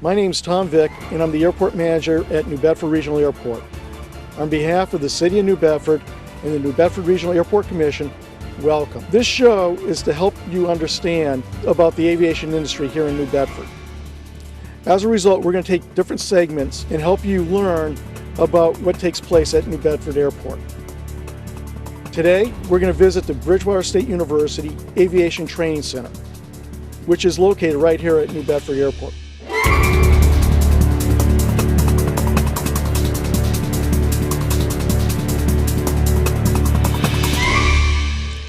My name's Tom Vick, and I'm the airport manager at New Bedford Regional Airport. On behalf of the City of New Bedford and the New Bedford Regional Airport Commission, welcome. This show is to help you understand about the aviation industry here in New Bedford. As a result, we're going to take different segments and help you learn about what takes place at New Bedford Airport. Today, we're going to visit the Bridgewater State University Aviation Training Center, which is located right here at New Bedford Airport.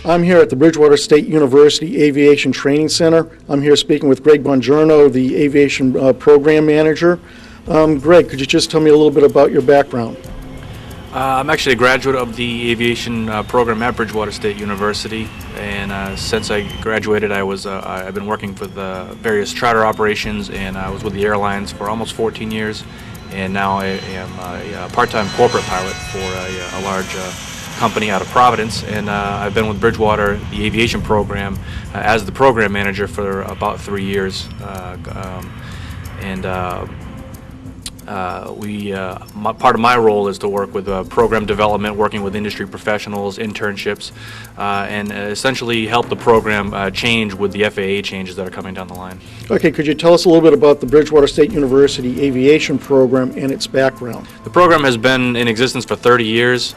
I'm here at the Bridgewater State University Aviation Training Center. I'm here speaking with Greg Bongiorno, the Aviation Program Manager. Greg, could you just tell me a little bit about your background? I'm actually a graduate of the aviation program at Bridgewater State University, and since I graduated, I've been working with various charter operations, and I was with the airlines for almost 14 years, and now I am a part-time corporate pilot for a large company out of Providence, and I've been with Bridgewater, the aviation program, as the program manager for about 3 years, part of my role is to work with program development, working with industry professionals, internships, and essentially help the program change with the FAA changes that are coming down the line. Okay, could you tell us a little bit about the Bridgewater State University Aviation Program and its background? The program has been in existence for 30 years.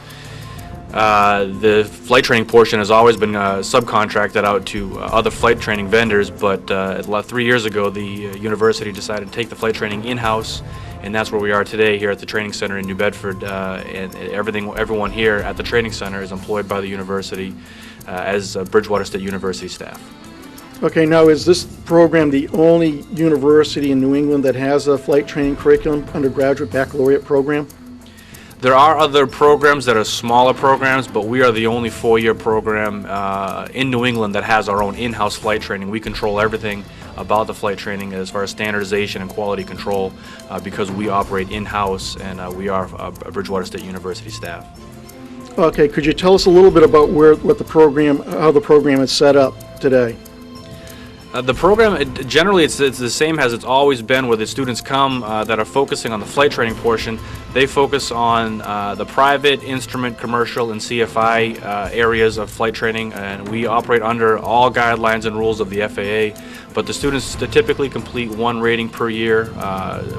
The flight training portion has always been subcontracted out to other flight training vendors, but 3 years ago the university decided to take the flight training in-house, and that's where we are today here at the training center in New Bedford, and everyone here at the training center is employed by the university as Bridgewater State University staff. Okay, now is this program the only university in New England that has a flight training curriculum, undergraduate baccalaureate program? There are other programs that are smaller programs, but we are the only four-year program in New England that has our own in-house flight training. We control everything about the flight training as far as standardization and quality control because we operate in-house, and we are a Bridgewater State University staff. Okay, could you tell us a little bit about how the program is set up today? The program, generally it's the same as it's always been, where the students come that are focusing on the flight training portion. They focus on the private, instrument, commercial, and CFI areas of flight training, and we operate under all guidelines and rules of the FAA. But the students typically complete one rating per year.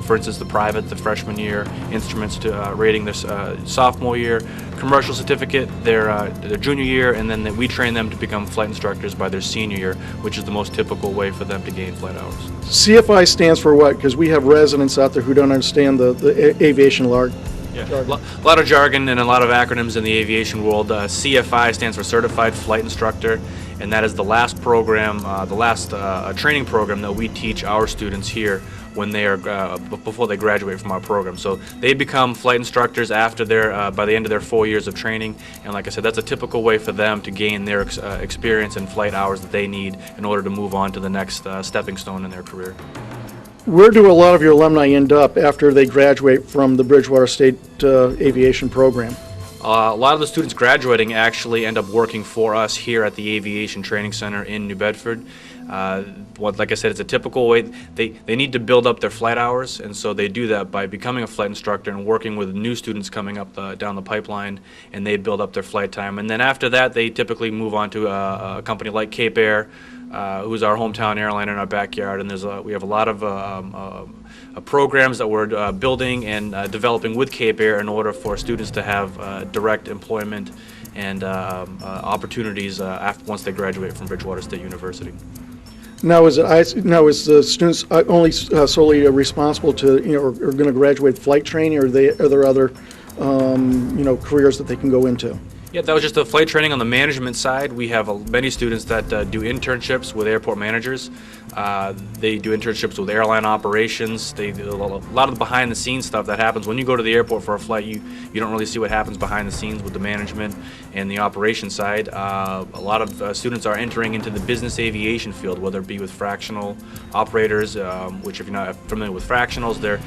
For instance, the private, the freshman year, instruments rating this sophomore year, commercial certificate their junior year, and then we train them to become flight instructors by their senior year, which is the most typical way for them to gain flight hours. CFI stands for what? Because we have residents out there who don't understand the aviation jargon. Yeah, a lot of jargon and a lot of acronyms in the aviation world. CFI stands for Certified Flight Instructor, and that is the last program, training program that we teach our students here when they are before they graduate from our program. So they become flight instructors after by the end of their 4 years of training, and like I said, that's a typical way for them to gain their experience and flight hours that they need in order to move on to the next stepping stone in their career. Where do a lot of your alumni end up after they graduate from the Bridgewater State Aviation Program? A lot of the students graduating actually end up working for us here at the Aviation Training Center in New Bedford. Like I said, it's a typical way. They need to build up their flight hours, and so they do that by becoming a flight instructor and working with new students coming up down the pipeline, and they build up their flight time. And then after that, they typically move on to a company like Cape Air, who's our hometown airline in our backyard, and we have a lot of programs that we're building and developing with Cape Air in order for students to have direct employment and opportunities once they graduate from Bridgewater State University. Now, is the students only solely responsible to, are going to graduate flight training, or are there other, careers that they can go into? Yeah, that was just the flight training on the management side. We have many students that do internships with airport managers. They do internships with airline operations. They do a lot of the behind-the-scenes stuff that happens when you go to the airport for a flight. You don't really see what happens behind the scenes with the management and the operation side. A lot of students are entering into the business aviation field, whether it be with fractional operators, which if you're not familiar with fractionals, they're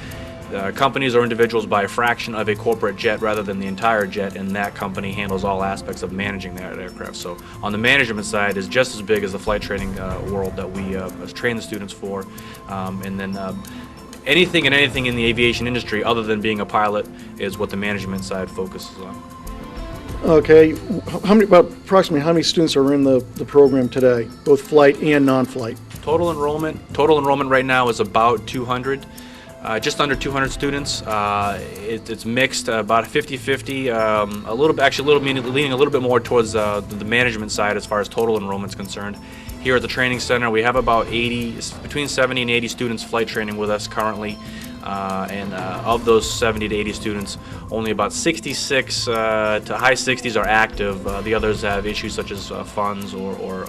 companies or individuals buy a fraction of a corporate jet rather than the entire jet, and that company handles all aspects of managing that aircraft. So on the management side is just as big as the flight training world that we train the students for. And then anything and anything in the aviation industry other than being a pilot is what the management side focuses on. Okay, approximately how many students are in the program today, both flight and non-flight? Total enrollment right now is about 200. Just under 200 students. It's mixed, about 50-50, leaning a little bit more towards the management side as far as total enrollment is concerned. Here at the training center, we have about between 70 and 80 students flight training with us currently. Of those 70 to 80 students, only about 66 to high 60s are active. The others have issues such as funds or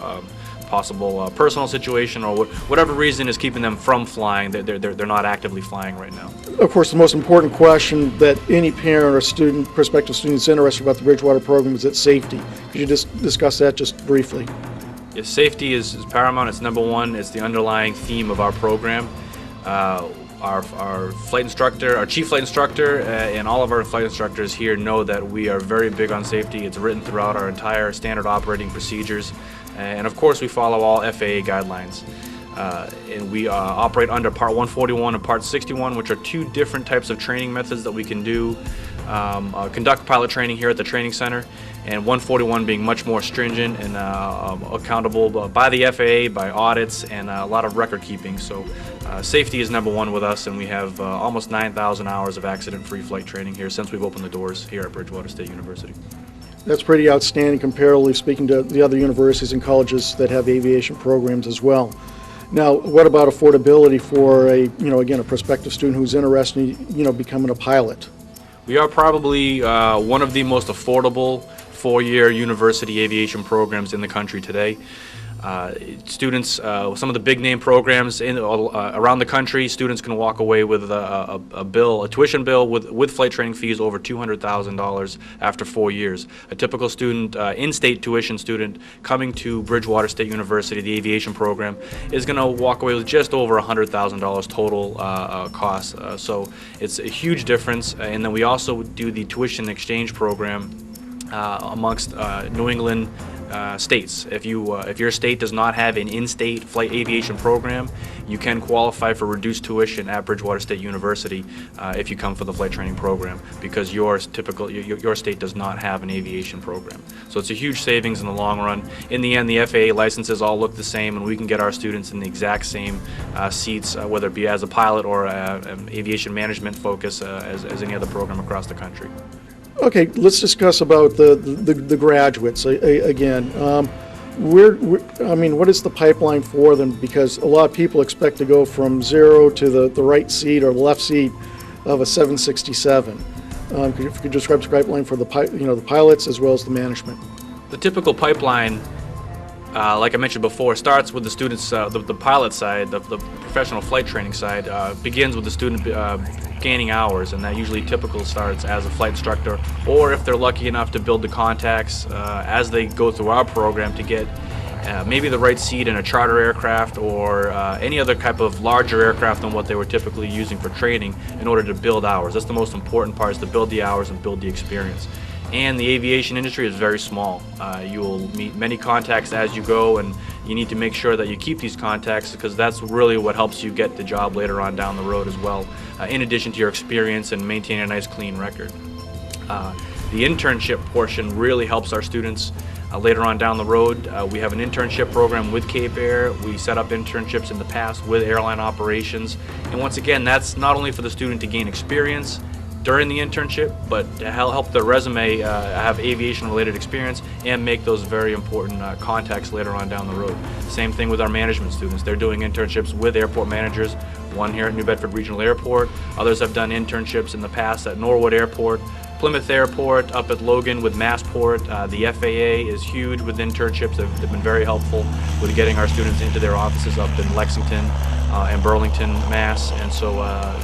possible personal situation or whatever reason is keeping them from flying. They're not actively flying right now. Of course, the most important question that any parent or student, prospective student is interested about the Bridgewater program is its safety. Could you just discuss that just briefly? Yes, safety is paramount. It's number one. It's the underlying theme of our program. Our flight instructor, our chief flight instructor, and all of our flight instructors here know that we are very big on safety. It's written throughout our entire standard operating procedures. And of course, we follow all FAA guidelines. And we operate under Part 141 and Part 61, which are two different types of training methods that we can do. Conduct pilot training here at the training center, and 141 being much more stringent and accountable by the FAA, by audits, and a lot of record keeping. So safety is number one with us, and we have almost 9,000 hours of accident-free flight training here since we've opened the doors here at Bridgewater State University. That's pretty outstanding comparatively speaking to the other universities and colleges that have aviation programs as well. Now, what about affordability for a prospective student who's interested in, becoming a pilot? We are probably one of the most affordable four-year university aviation programs in the country today. Students, some of the big name programs around the country, students can walk away with a tuition bill with flight training fees over $200,000 after 4 years. A typical student, in-state tuition student coming to Bridgewater State University, the aviation program, is going to walk away with just over $100,000 total cost. So it's a huge difference. And then we also do the tuition exchange program amongst New England states. If your state does not have an in-state flight aviation program, you can qualify for reduced tuition at Bridgewater State University if you come for the flight training program, because your state does not have an aviation program. So it's a huge savings in the long run. In the end, the FAA licenses all look the same, and we can get our students in the exact same seats, whether it be as a pilot or an aviation management focus as any other program across the country. Okay, let's discuss about the graduates again. What is the pipeline for them? Because a lot of people expect to go from zero to the right seat or the left seat of a 767. If you could describe the pipeline for the pilots as well as the management. The typical pipeline, like I mentioned before, starts with the students, the pilot side, the professional flight training side, begins with the student gaining hours, and that usually typical starts as a flight instructor, or if they're lucky enough to build the contacts as they go through our program to get maybe the right seat in a charter aircraft or any other type of larger aircraft than what they were typically using for training in order to build hours. That's the most important part, is to build the hours and build the experience. And the aviation industry is very small. You will meet many contacts as you go, and you need to make sure that you keep these contacts, because that's really what helps you get the job later on down the road as well, in addition to your experience and maintaining a nice clean record. The internship portion really helps our students later on down the road. We have an internship program with Cape Air. We set up internships in the past with airline operations. And once again, that's not only for the student to gain experience during the internship, but to help their resume have aviation-related experience and make those very important contacts later on down the road. Same thing with our management students. They're doing internships with airport managers, one here at New Bedford Regional Airport. Others have done internships in the past at Norwood Airport, Plymouth Airport, up at Logan with Massport. The FAA is huge with internships. They've been very helpful with getting our students into their offices up in Lexington and Burlington, Mass. And so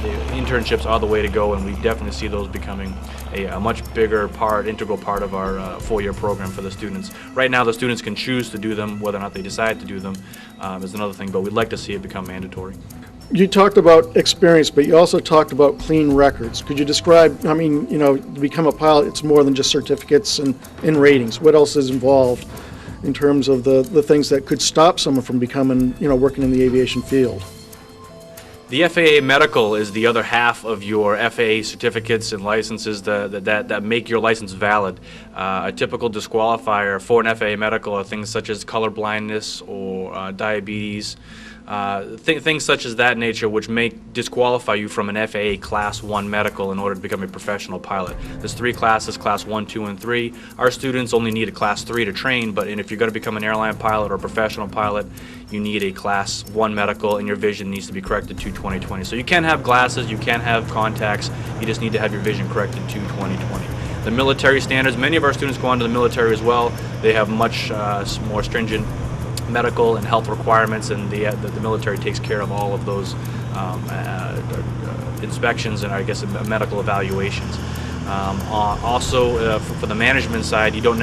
the internships are the way to go, and we definitely see those becoming a much bigger integral part of our four-year program for the students. Right now, the students can choose to do them. Whether or not they decide to do them is another thing, but we'd like to see it become mandatory. You talked about experience, but you also talked about clean records. Could you describe, to become a pilot, it's more than just certificates and ratings. What else is involved in terms of the things that could stop someone from becoming, working in the aviation field? The FAA medical is the other half of your FAA certificates and licenses that make your license valid. A typical disqualifier for an FAA medical are things such as color blindness or diabetes, things such as that nature, which may disqualify you from an FAA Class 1 medical in order to become a professional pilot. There's 3 classes, Class 1, 2, and 3. Our students only need a Class 3 to train, but if you're going to become an airline pilot or a professional pilot, you need a Class 1 medical, and your vision needs to be corrected to 20/20. So you can have glasses, you can have contacts, you just need to have your vision corrected to 20/20. The military standards, many of our students go on to the military as well. They have much more stringent medical and health requirements, and the military takes care of all of those inspections and, I guess, medical evaluations. Also, for the management side, you don't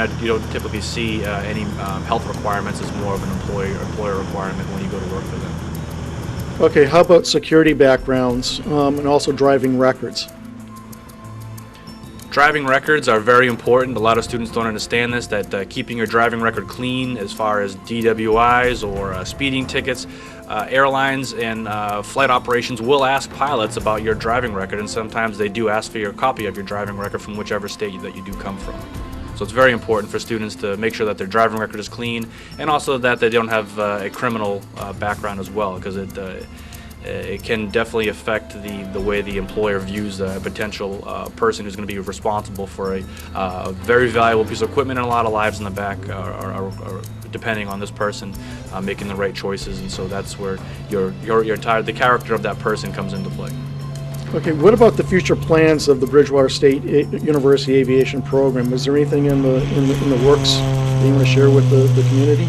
typically see any health requirements. It's more of an employer requirement when you go to work for them. Okay, how about security backgrounds and also driving records? Driving records are very important. A lot of students don't understand this, that keeping your driving record clean as far as DWIs or speeding tickets, airlines and flight operations will ask pilots about your driving record, and sometimes they do ask for your copy of your driving record from whichever state that you do come from. So it's very important for students to make sure that their driving record is clean, and also that they don't have a criminal background as well, because it can definitely affect the way the employer views a potential person who's going to be responsible for a very valuable piece of equipment, and a lot of lives in the back are depending on this person making the right choices, and so that's where the character of that person comes into play. Okay, what about the future plans of the Bridgewater State University Aviation Program? Is there anything in the works that you want to share with the community?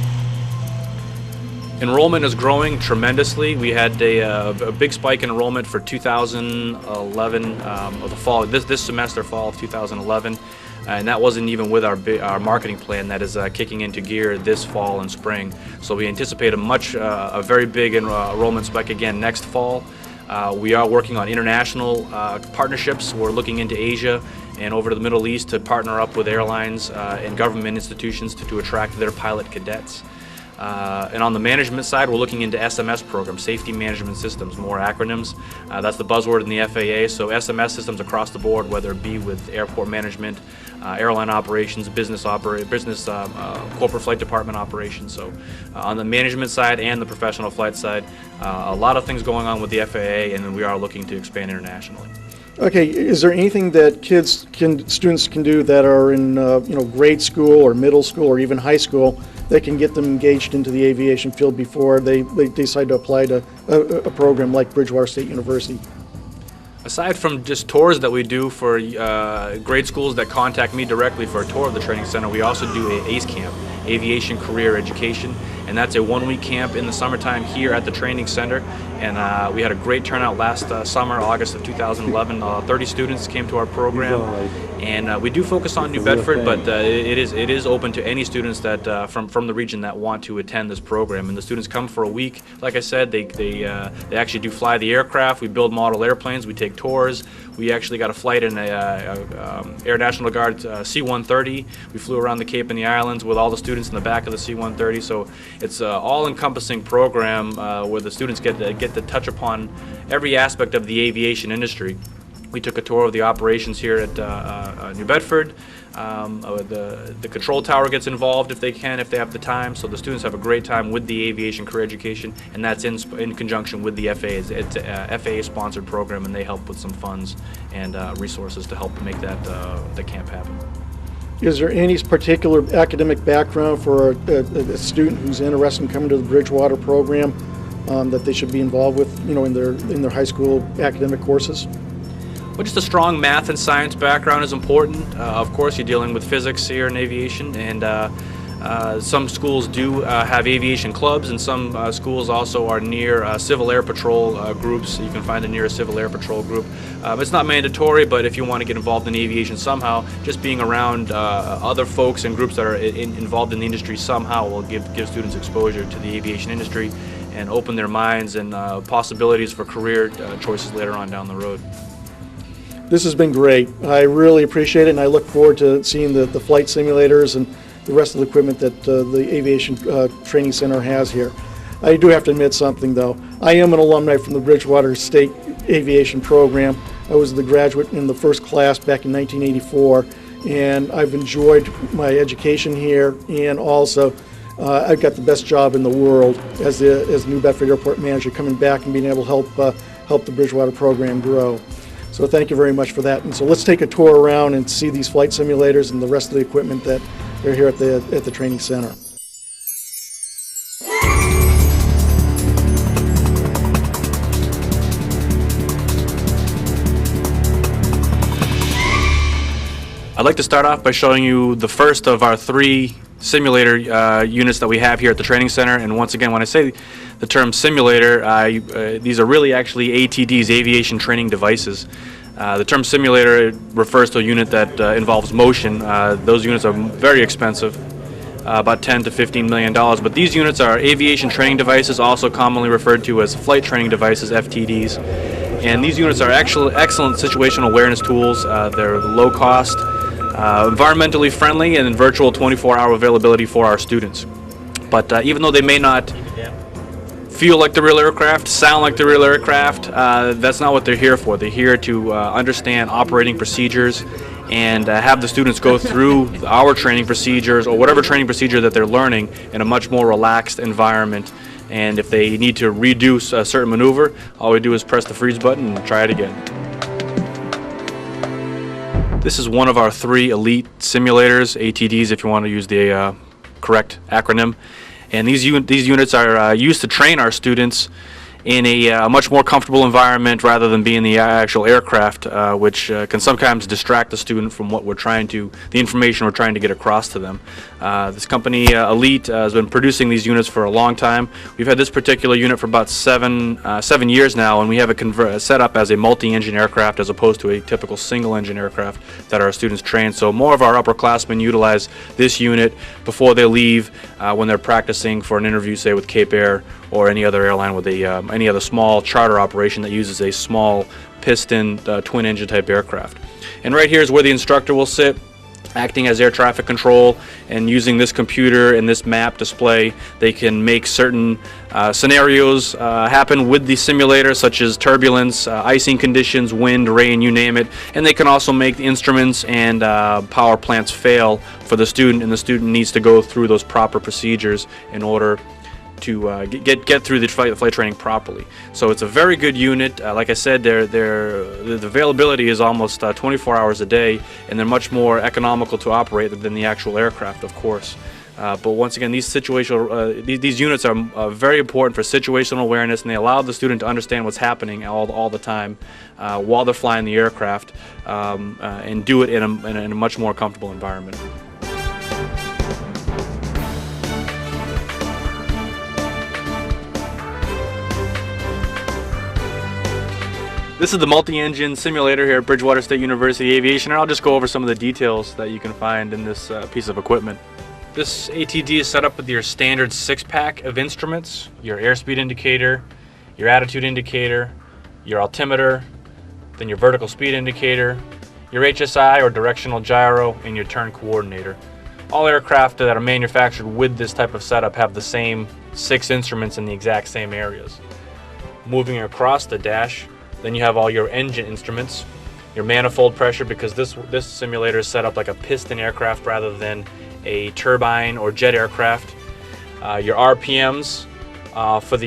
Enrollment is growing tremendously. We had a big spike in enrollment for 2011, or the fall, this semester, fall of 2011, and that wasn't even with our marketing plan that is kicking into gear this fall and spring. So we anticipate a very big enrollment spike again next fall. We are working on international partnerships. We're looking into Asia and over to the Middle East to partner up with airlines and government institutions to attract their pilot cadets. And on the management side, we're looking into SMS programs, safety management systems, more acronyms. That's the buzzword in the FAA. So SMS systems across the board, whether it be with airport management, airline operations, corporate flight department operations. So on the management side and the professional flight side, a lot of things going on with the FAA, and we are looking to expand internationally. Okay, is there anything that students can do that are in grade school or middle school or even high school that can get them engaged into the aviation field before they decide to apply to a program like Bridgewater State University? Aside from just tours that we do for grade schools that contact me directly for a tour of the training center, we also do a ACE camp, Aviation Career Education, and that's a 1-week camp in the summertime here at the training center. And we had a great turnout last summer, August of 2011. 30 students came to our program, and we do focus on New Bedford, but it is open to any students that from the region that want to attend this program. And the students come for a week. Like I said, they actually do fly the aircraft. We build model airplanes. We take tours. We actually got a flight in a Air National Guard C-130. We flew around the Cape and the Islands with all the students in the back of the C-130. So it's an all-encompassing program where the students get to touch upon every aspect of the aviation industry. We took a tour of the operations here at New Bedford. The control tower gets involved if they have the time. So the students have a great time with the aviation career education, and that's in conjunction with the FAA. It's a FAA-sponsored program, and they help with some funds and resources to help make the camp happen. Is there any particular academic background for a student who's interested in coming to the Bridgewater program that they should be involved with, in their high school academic courses? Well, just a strong math and science background is important. Of course, you're dealing with physics here in aviation, and some schools do have aviation clubs, and some schools also are near Civil Air Patrol groups. You can find the nearest Civil Air Patrol group. It's not mandatory, but if you want to get involved in aviation somehow, just being around other folks and groups that are involved in the industry somehow will give students exposure to the aviation industry and open their minds and possibilities for career choices later on down the road. This has been great. I really appreciate it, and I look forward to seeing the flight simulators and the rest of the equipment that the Aviation Training Center has here. I do have to admit something, though. I am an alumni from the Bridgewater State Aviation Program. I was the graduate in the first class back in 1984, and I've enjoyed my education here, and also I've got the best job in the world as the New Bedford Airport manager, coming back and being able to help the Bridgewater program grow. So thank you very much for that. And so let's take a tour around and see these flight simulators and the rest of the equipment that are here at the training center. I'd like to start off by showing you the first of our 3 simulator units that we have here at the training center. And once again, when I say the term simulator, these are really actually ATDs, aviation training devices. The term simulator refers to a unit that involves motion. Those units are very expensive, about $10 to $15 million. But these units are aviation training devices, also commonly referred to as flight training devices, FTDs. And these units are actually excellent situational awareness tools. They're low cost, environmentally friendly, and in virtual 24-hour availability for our students. But even though they may not feel like the real aircraft, sound like the real aircraft, that's not what they're here for. They're here to understand operating procedures and have the students go through our training procedures or whatever training procedure that they're learning in a much more relaxed environment. And if they need to redo a certain maneuver, all we do is press the freeze button and try it again. This is one of our 3 elite simulators, ATDs if you want to use the correct acronym. And these units are used to train our students in a much more comfortable environment rather than being the actual aircraft, which can sometimes distract the student from the information we're trying to get across to them. This company, Elite, has been producing these units for a long time. We've had this particular unit for about 7 years now, and we have it set up as a multi-engine aircraft as opposed to a typical single-engine aircraft that our students train. So more of our upperclassmen utilize this unit before they leave when they're practicing for an interview, say with Cape Air or any other airline with any other small charter operation that uses a small piston twin engine type aircraft. And right here is where the instructor will sit, acting as air traffic control, and using this computer and this map display they can make certain scenarios happen with the simulator, such as turbulence, icing conditions, wind, rain, you name it. And they can also make the instruments and power plants fail for the student, and the student needs to go through those proper procedures in order to get through the flight training properly. So it's a very good unit. Like I said, the availability is almost 24 hours a day, and they're much more economical to operate than the actual aircraft, of course. But once again, these units are very important for situational awareness, and they allow the student to understand what's happening all the time while they're flying the aircraft, and do it in a much more comfortable environment. This is the multi-engine simulator here at Bridgewater State University Aviation, and I'll just go over some of the details that you can find in this piece of equipment. This ATD is set up with your standard 6-pack of instruments: your airspeed indicator, your attitude indicator, your altimeter, then your vertical speed indicator, your HSI or directional gyro, and your turn coordinator. All aircraft that are manufactured with this type of setup have the same 6 instruments in the exact same areas. Moving across the dash, then you have all your engine instruments, your manifold pressure, because this simulator is set up like a piston aircraft rather than a turbine or jet aircraft. Your RPMs for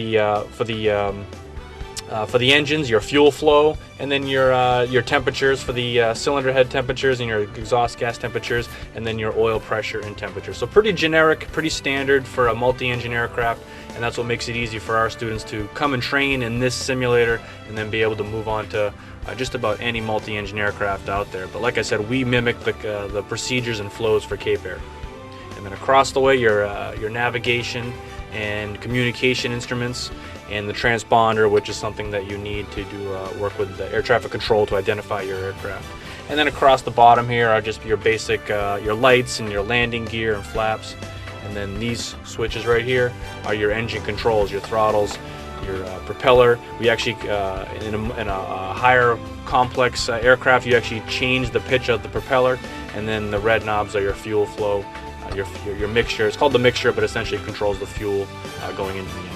the engines, your fuel flow, and then your temperatures for the cylinder head temperatures and your exhaust gas temperatures, and then your oil pressure and temperature. So pretty generic, pretty standard for a multi-engine aircraft, and that's what makes it easy for our students to come and train in this simulator and then be able to move on to just about any multi-engine aircraft out there. But like I said, we mimic the procedures and flows for Cape Air. And then across the way, your navigation and communication instruments, and the transponder, which is something that you need to do work with the air traffic control to identify your aircraft. And then across the bottom here are just your basic your lights and your landing gear and flaps. And then these switches right here are your engine controls, your throttles, your propeller. We actually, in a higher complex aircraft, you actually change the pitch of the propeller, and then the red knobs are your fuel flow, your mixture. It's called the mixture, but essentially it controls the fuel going into the engine.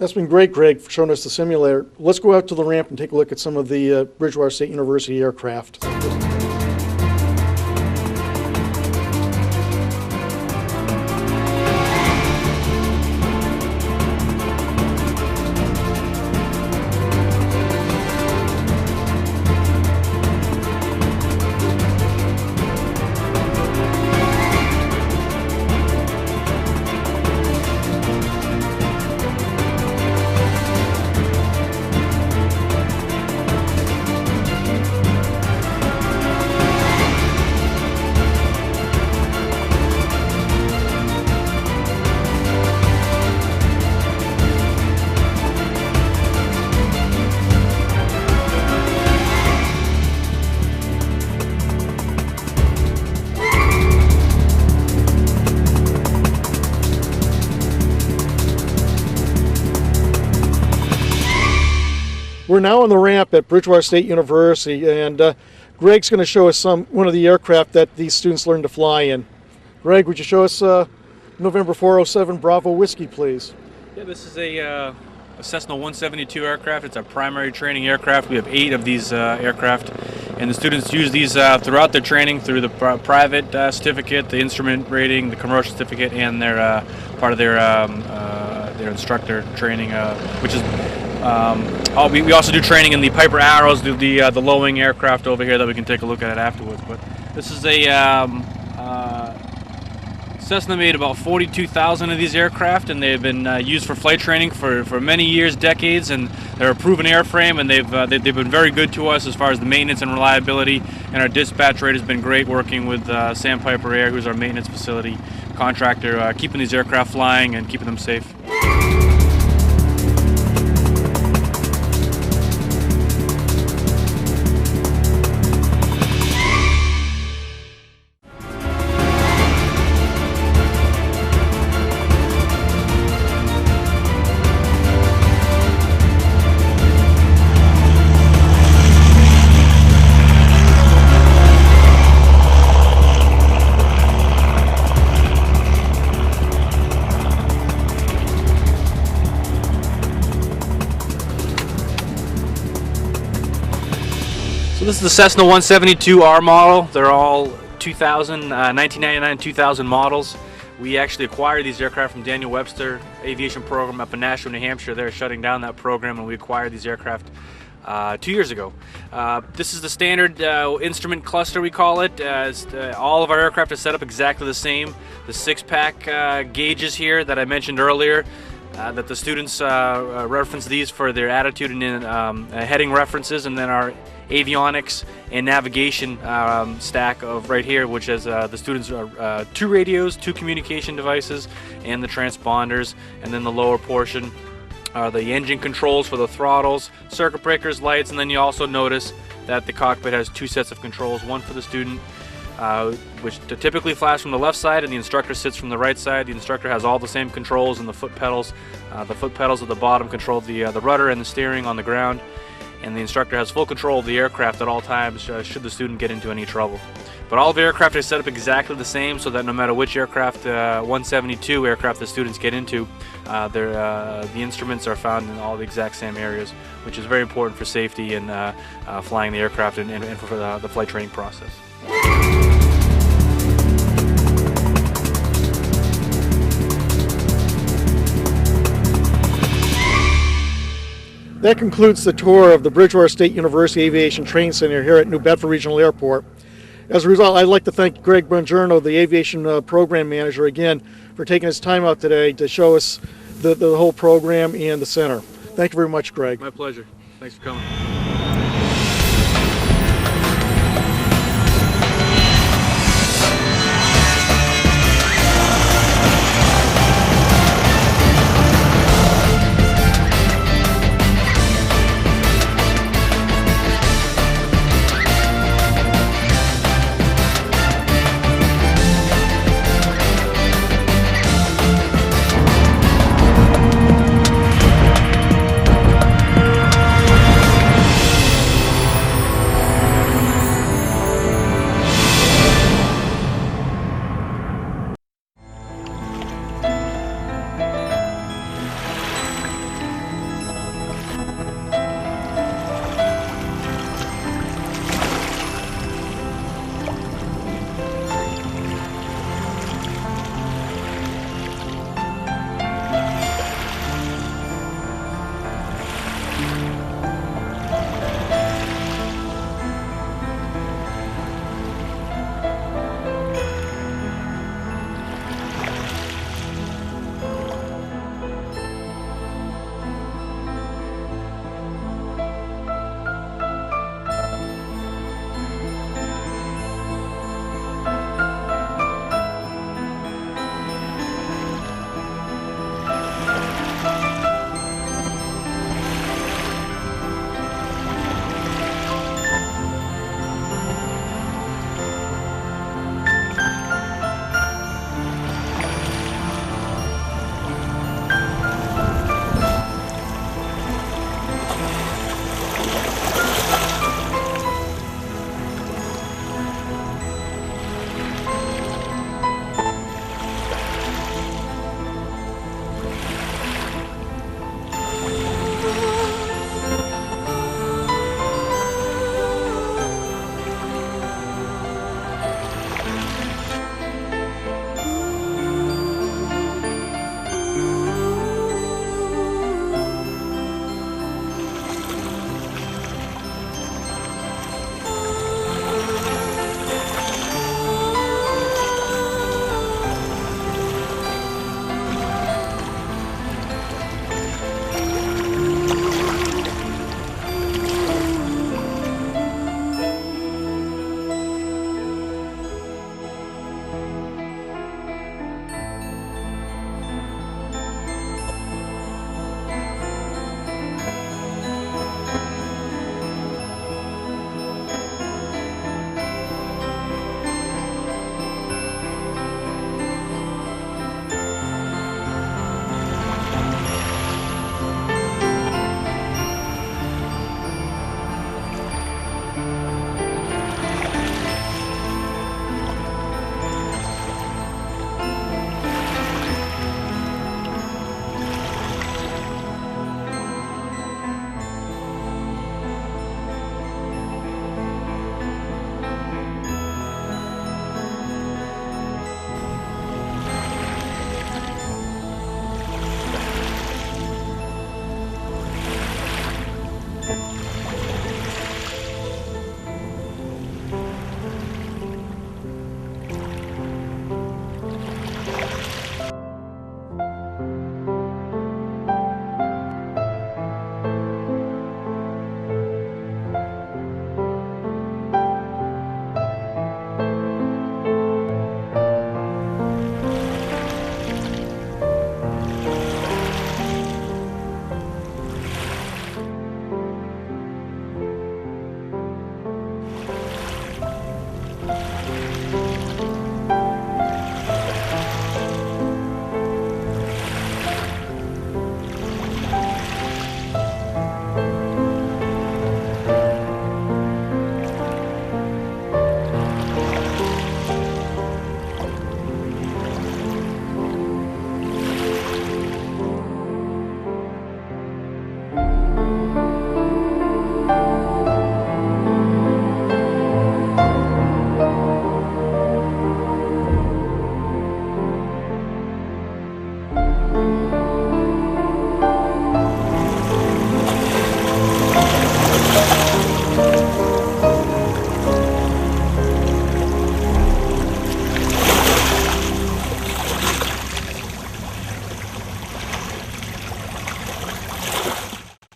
That's been great, Greg, for showing us the simulator. Let's go out to the ramp and take a look at some of the Bridgewater State University aircraft. We're now on the ramp at Bridgewater State University, and Greg's going to show us one of the aircraft that these students learned to fly in. Greg, would you show us November 407 Bravo Whiskey, please? Yeah, this is a Cessna 172 aircraft. It's our primary training aircraft. We have 8 of these aircraft, and the students use these throughout their training through the private certificate, the instrument rating, the commercial certificate, and their part of their instructor training, which is we also do training in the Piper Arrows, the low-wing aircraft over here that we can take a look at it afterwards. But this is a Cessna made about 42,000 of these aircraft, and they've been used for flight training for many years, decades, and they're a proven airframe, and they've been very good to us as far as the maintenance and reliability. And our dispatch rate has been great, working with Sandpiper Air, who's our maintenance facility contractor, keeping these aircraft flying and keeping them safe. So this is the Cessna 172R model. They're all 1999-2000 models. We actually acquired these aircraft from Daniel Webster Aviation Program up in Nashua, New Hampshire. They're shutting down that program, and we acquired these aircraft 2 years ago. This is the standard instrument cluster, we call it. All of our aircraft are set up exactly the same. The 6-pack gauges here that I mentioned earlier, that the students reference these for their attitude and heading references, and then our avionics and navigation stack of right here, which has the students 2 radios, 2 communication devices, and the transponders. And then the lower portion are the engine controls for the throttles, circuit breakers, lights, and then you also notice that the cockpit has 2 sets of controls, one for the student, which typically flies from the left side, and the instructor sits from the right side. The instructor has all the same controls, and the foot pedals. The foot pedals at the bottom control the rudder and the steering on the ground, and the instructor has full control of the aircraft at all times should the student get into any trouble. But all of the aircraft are set up exactly the same, so that no matter which aircraft, 172 aircraft the students get into, the instruments are found in all the exact same areas, which is very important for safety and flying the aircraft and for the flight training process. That concludes the tour of the Bridgewater State University Aviation Training Center here at New Bedford Regional Airport. As a result, I'd like to thank Greg Bongiorno, the Aviation Program Manager, again, for taking his time out today to show us the whole program and the center. Thank you very much, Greg. My pleasure. Thanks for coming.